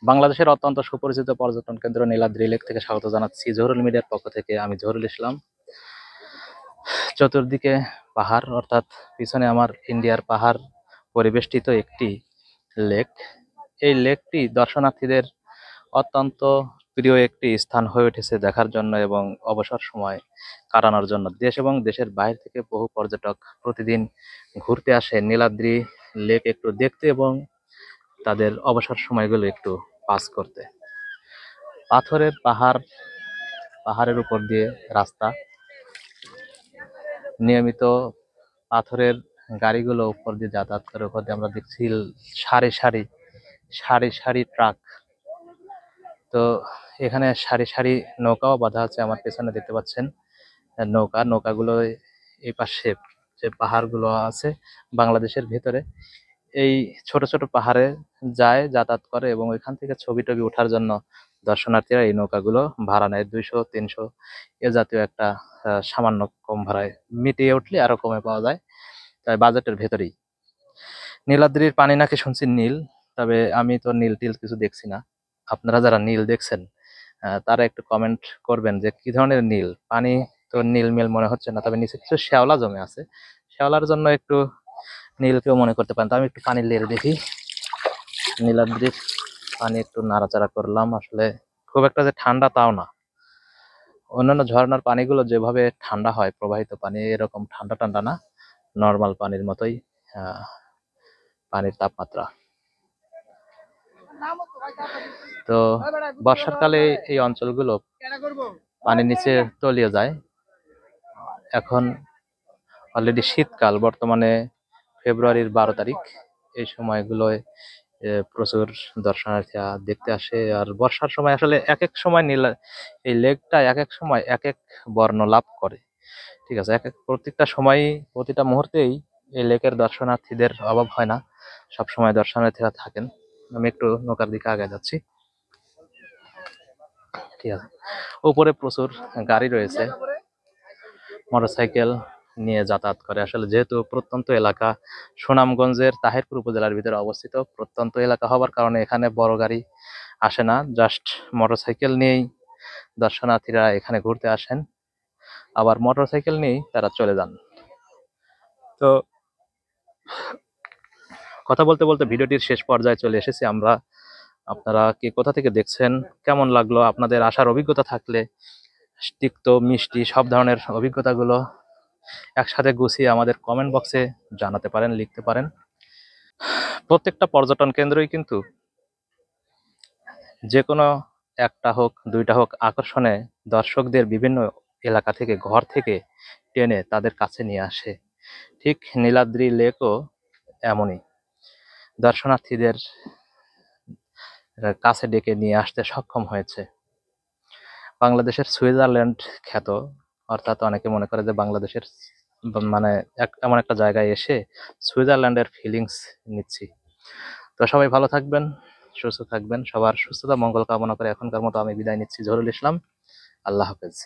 বাংলাদেশের অত্যন্ত সুপরিচিত পর্যটন কেন্দ্র নীলাদ্রি লেক থেকে স্বাগত জানাচ্ছি জহুরুল মিডিয়ার পক্ষ থেকে। আমি জহুরুল ইসলাম। চতুর্দিকে পাহাড়, অর্থাৎ পিছনে আমার ইন্ডিয়ার পাহাড় পরিবেষ্টিত একটি লেক। এই লেকটি দর্শনার্থীদের অত্যন্ত প্রিয় একটি স্থান হয়ে উঠেছে দেখার জন্য এবং অবসর সময় কাটানোর জন্য। দেশ এবং দেশের বাইরে থেকে বহু পর্যটক প্রতিদিন ঘুরতে আসে নীলাদ্রি লেক একটু দেখতে এবং তাদের অবসর সময়গুলো একটু পাস করতে। পাথরের পাহাড়, পাহাড়ের উপর দিয়ে রাস্তা, নিয়মিত পাথরের গাড়িগুলো উপর দিয়ে যাতায়াত করে। উপর দিয়ে আমরা দেখছি সারি সারি সারি সারি ট্রাক। তো এখানে সারি সারি নৌকাও বাঁধা আছে, আমার পেছনে দেখতে পাচ্ছেন নৌকাগুলো এই পাশে যে পাহাড়গুলো আছে বাংলাদেশের ভিতরে, এই ছোট ছোট পাহাড়ে যায়, যাতায়াত করে এবং ওইখান থেকে ছবি টবি ওঠার জন্য দর্শনার্থীরা এই নৌকাগুলো ভাড়া নেয় 200-300 এ জাতীয় একটা সামান্য কম ভাড়ায়। মিটিয়ে উঠলে আরো কমে পাওয়া যায়, তাই বাজেটের ভেতরেই। নীলাদ্রির পানি নাকি শুনছি নীল, তবে আমি তো নীল টিল কিছু দেখছি না। আপনারা যারা নীল দেখছেন তারা একটু কমেন্ট করবেন যে কি ধরনের নীল। পানি তো নীল মিল মনে হচ্ছে না, তবে নিচে কিছু শ্যাওলা জমে আছে, শ্যাওলার জন্য একটু নীল কেউ মনে করতে পারেন। তো আমি একটু পানির লেল দেখি। নীলাদ্রির পানি একটু নাড়াচাড়া করলাম, আসলে খুব একটা যে ঠান্ডা তাও না। অন্যান্য ঝর্ণার পানিগুলো যেভাবে ঠান্ডা হয়, প্রবাহিত পানি এরকম ঠান্ডা ঠান্ডা না, নর্মাল পানির মতোই পানির তাপমাত্রা। তো বর্ষার কালে এই অঞ্চলগুলো পানির নিচে তলিয়ে যায়। এখন অলরেডি শীতকাল, বর্তমানে ফেব্রুয়ারির 12 তারিখ। এই সময়গুলোয় প্রচুর দর্শনার্থীরা দেখতে আসে। আর বর্ষার সময় আসলে এক এক সময় এই লেকটা এক এক সময় এক এক বর্ণ লাভ করে। ঠিক আছে, প্রত্যেকটা সময়ই, প্রতিটা মুহূর্তেই এই লেকের দর্শনার্থীদের অভাব হয় না, সব সময় দর্শনার্থীরা থাকেন। আমি একটু নৌকার দিকে আগে যাচ্ছি। ঠিক আছে, উপরে প্রচুর গাড়ি রয়েছে, মোটরসাইকেল নিয়ে যাতায়াত করে। আসলে যেহেতু প্রত্যন্ত এলাকা, সুনামগঞ্জের তাহিরপুর উপজেলার ভিতরে অবস্থিত, প্রত্যন্ত এলাকা হওয়ার কারণে এখানে বড় গাড়ি আসে না, জাস্ট মোটরসাইকেল নিয়েই দর্শনার্থীরা এখানে ঘুরতে আসেন, আবার মোটরসাইকেল নিয়েই তারা চলে যান। তো কথা বলতে বলতে ভিডিওটির শেষ পর্যায়ে চলে এসেছি আমরা। আপনারা কে কোথা থেকে দেখছেন, কেমন লাগলো, আপনাদের আসার অভিজ্ঞতা থাকলে তিক্ত মিষ্টি সব ধরনের অভিজ্ঞতাগুলো একসাথে গুছিয়ে আমাদের কমেন্ট বক্সে জানাতে পারেন, লিখতে পারেন। প্রত্যেকটা পর্যটন কেন্দ্রই কিন্তু যে কোনো একটা হোক দুইটা হোক আকর্ষণে দর্শকদের বিভিন্ন এলাকা থেকে, ঘর থেকে টেনে তাদের কাছে নিয়ে আসে। ঠিক নীলাদ্রি লেকও এমনই, দর্শনার্থীদের কাছে ডেকে নিয়ে আসতে সক্ষম হয়েছে। বাংলাদেশের সুইজারল্যান্ড খ্যাত, অর্থাৎ অনেকে মনে করে যে বাংলাদেশের মানে এমন একটা জায়গায় এসে সুইজারল্যান্ডের ফিলিংস নিচ্ছি। তো সবাই ভালো থাকবেন, সুস্থ থাকবেন, সবার সুস্থতা মঙ্গল কামনা করে এখনকার মতো আমি বিদায় নিচ্ছি। জহুরুল ইসলাম, আল্লাহ হাফেজ।